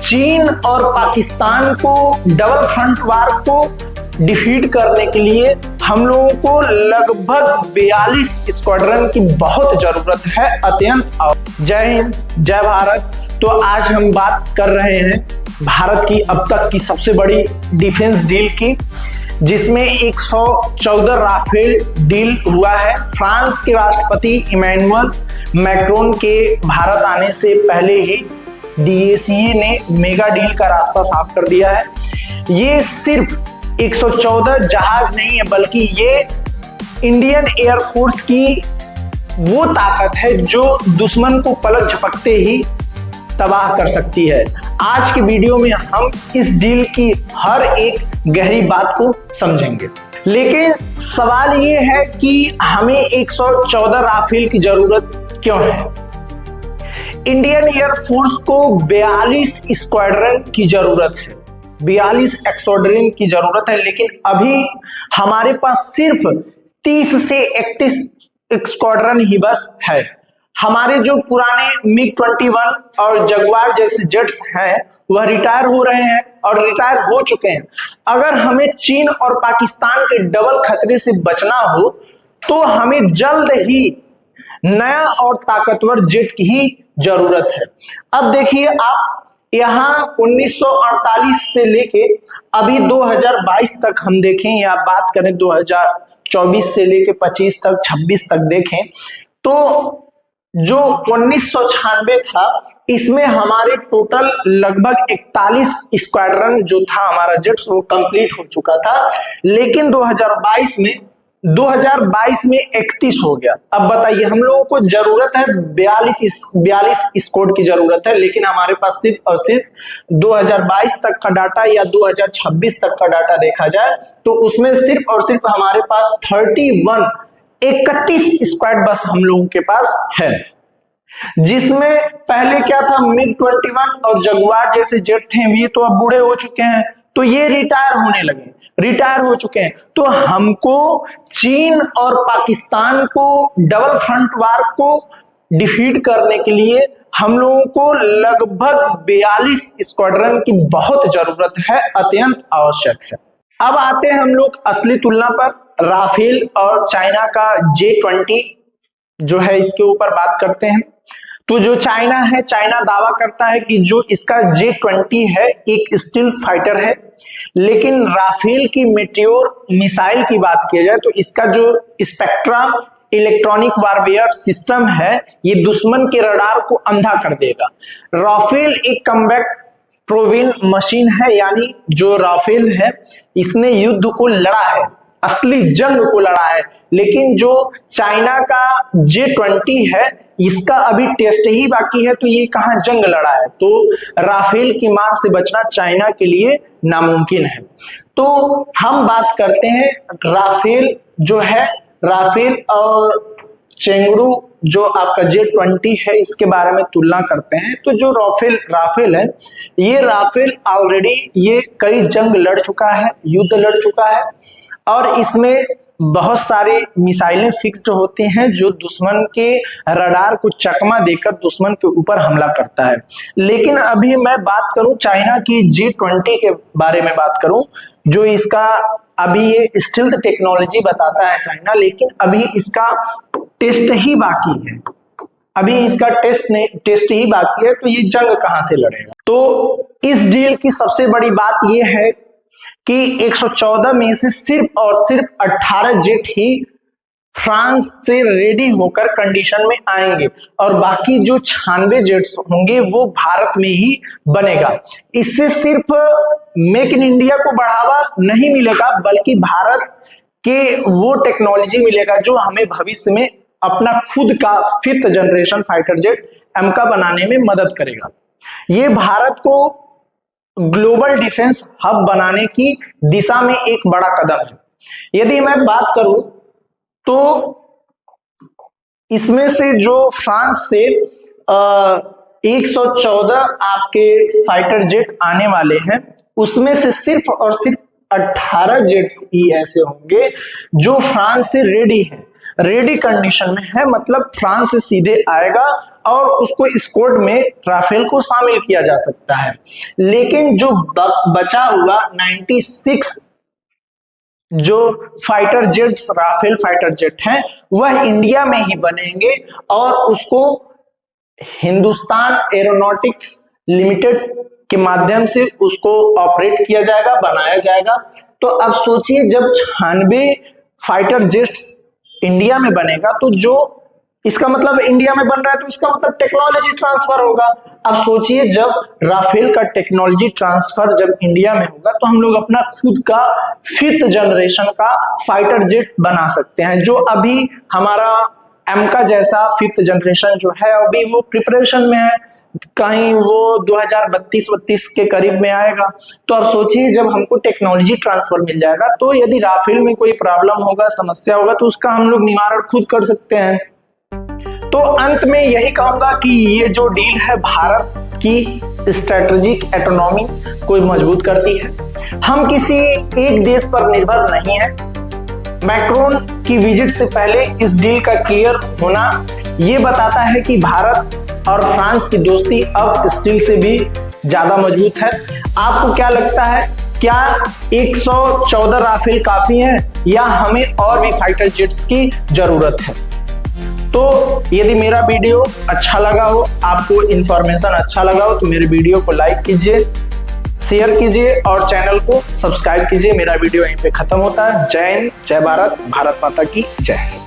चीन और पाकिस्तान को डबल फ्रंट वार को डिफीट करने के लिए हम लोगों को लगभग 42 स्क्वाड्रन की बहुत जरूरत है, अत्यंत। जय हिंद, जय भारत। तो आज हम बात कर रहे हैं भारत की अब तक की सबसे बड़ी डिफेंस डील की, जिसमें 114 राफेल डील हुआ है। फ्रांस के राष्ट्रपति इमैनुअल मैक्रोन के भारत आने से पहले ही DACA ने मेगा डील का रास्ता साफ कर दिया है। ये सिर्फ 114 जहाज नहीं है, बल्कि ये इंडियन एयरफोर्स की वो ताकत है जो दुश्मन को पलक झपकते ही तबाह कर सकती है। आज के वीडियो में हम इस डील की हर एक गहरी बात को समझेंगे, लेकिन सवाल ये है कि हमें 114 राफेल की जरूरत क्यों है। इंडियन एयरफोर्स को 42 स्क्वाड्रन की जरूरत है, 42 स्क्वाड्रन की जरूरत है, लेकिन अभी हमारे पास सिर्फ 30 से 31 स्क्वाड्रन ही बस है। हमारे जो पुराने MiG-21 और जगुआर जैसे जेट्स हैं वह रिटायर हो रहे हैं और रिटायर हो चुके हैं। अगर हमें चीन और पाकिस्तान के डबल खतरे से बचना हो तो हमें जल्द ही नया और ताकतवर जेट की ही जरूरत है। अब देखिए, आप यहाँ 1948 से लेके अभी 2022 तक हम देखें या बात करें 2024 से लेके 25 तक 26 तक देखें तो जो 1996 था इसमें हमारे टोटल लगभग 41 स्क्वाड्रन जो था हमारा जेट्स वो कंप्लीट हो चुका था, लेकिन 2022 में 31 हो गया। अब बताइए, हम लोगों को जरूरत है 42 स्क्वाड की जरूरत है, लेकिन हमारे पास सिर्फ और सिर्फ 2022 तक का डाटा या 2026 तक का डाटा देखा जाए तो उसमें सिर्फ और सिर्फ हमारे पास 31 स्क्वाड बस हम लोगों के पास है, जिसमें पहले क्या था, MiG-21 और जगुआर जैसे जेट थे, ये तो अब बूढ़े हो चुके हैं, तो ये रिटायर हो चुके हैं। तो हमको चीन और पाकिस्तान को डबल फ्रंट वार को डिफीट करने के लिए हम लोगों को लगभग 42 स्क्वाड्रन की बहुत जरूरत है, अत्यंत आवश्यक है। अब आते हैं हम लोग असली तुलना पर राफेल और चाइना का J-20 जो है इसके ऊपर बात करते हैं। तो जो चाइना है, चाइना दावा करता है कि जो इसका J-20 है एक स्टील्थ फाइटर है, लेकिन राफेल की मेटियोर मिसाइल की बात की जाए तो इसका जो स्पेक्ट्रा इलेक्ट्रॉनिक वारफेयर सिस्टम है ये दुश्मन के रडार को अंधा कर देगा। राफेल एक कम्बैट प्रोविन मशीन है, यानी जो राफेल है इसने युद्ध को लड़ा है, असली जंग को लड़ा है, लेकिन जो चाइना का J-20 है इसका अभी टेस्ट ही बाकी है, तो ये कहां जंग लड़ा है। तो राफेल की मार से बचना चाइना के लिए नामुमकिन है। तो हम बात करते हैं राफेल जो है, राफेल और चेंगडू जो आपका J-20 है इसके बारे में तुलना करते हैं। तो जो राफेल है, ये राफेल ऑलरेडी ये कई जंग लड़ चुका है, युद्ध लड़ चुका है, और इसमें बहुत सारे मिसाइलें फिक्स्ड होती हैं जो दुश्मन के रडार को चकमा देकर दुश्मन के ऊपर हमला करता है। लेकिन अभी मैं बात करूं चाइना की J-20 के बारे में बात करूं, जो इसका अभी ये स्टील्थ टेक्नोलॉजी बताता है चाइना, लेकिन अभी इसका टेस्ट ही बाकी है, टेस्ट ही बाकी है, तो ये जंग कहां से लड़ेगा। तो इस डील की सबसे बड़ी बात ये है कि 114 में से सिर्फ और सिर्फ 18 जेट ही फ्रांस से रेडी होकर कंडीशन में आएंगे और बाकी जो 96 जेट्स होंगे वो भारत में ही बनेगा। इससे सिर्फ मेक इन इंडिया को बढ़ावा नहीं मिलेगा, बल्कि भारत के वो टेक्नोलॉजी मिलेगा जो हमें भविष्य में अपना खुद का 5th जनरेशन फाइटर जेट एमका बनाने में मदद करेगा। ये भारत को ग्लोबल डिफेंस हब बनाने की दिशा में एक बड़ा कदम है। यदि मैं बात करूं तो इसमें से जो फ्रांस से 114 आपके फाइटर जेट आने वाले हैं, उसमें से सिर्फ और सिर्फ 18 जेट्स ही ऐसे होंगे जो फ्रांस से रेडी हैं। रेडी कंडीशन में है, मतलब फ्रांस से सीधे आएगा और उसको स्क्वाड में राफेल को शामिल किया जा सकता है। लेकिन जो बचा हुआ 96 जो fighter jets, Rafale fighter jet हैं, वह इंडिया में ही बनेंगे और उसको हिंदुस्तान एरोनॉटिक्स लिमिटेड के माध्यम से उसको ऑपरेट किया जाएगा, बनाया जाएगा। तो अब सोचिए, जब 96 फाइटर जेट्स इंडिया में बनेगा तो जो इसका मतलब इंडिया में बन रहा है तो इसका मतलब टेक्नोलॉजी ट्रांसफर होगा। अब सोचिए, जब राफेल का टेक्नोलॉजी ट्रांसफर जब इंडिया में होगा तो हम लोग अपना खुद का 5th जनरेशन का फाइटर जेट बना सकते हैं, जो अभी हमारा एमका जैसा 5th जनरेशन जो है अभी वो प्रिपरेशन में है, कहीं वो 2032-32 के करीब में आएगा। तो अब सोचिए, जब हमको टेक्नोलॉजी ट्रांसफर मिल जाएगा तो यदि राफेल में कोई प्रॉब्लम होगा, समस्या होगा, तो उसका हम लोग निवारण खुद कर सकते हैं। तो अंत में यही कहूंगा कि ये जो डील है भारत की स्ट्रेटेजिक ऑटोनॉमी को मजबूत करती है। हम किसी एक देश पर निर्भर नहीं है। मैक्रोन की विजिट से पहले इस डील का क्लियर होना ये बताता है कि भारत और फ्रांस की दोस्ती अब स्टील से भी ज्यादा मजबूत है। आपको क्या लगता है, क्या 114 राफेल काफी हैं या हमें और भी फाइटर जेट्स की जरूरत है? तो यदि मेरा वीडियो अच्छा लगा हो, आपको इंफॉर्मेशन अच्छा लगा हो, तो मेरे वीडियो को लाइक कीजिए, शेयर कीजिए और चैनल को सब्सक्राइब कीजिए। मेरा वीडियो यहीं पे खत्म होता है। जय हिंद, जय भारत, भारत माता की जय।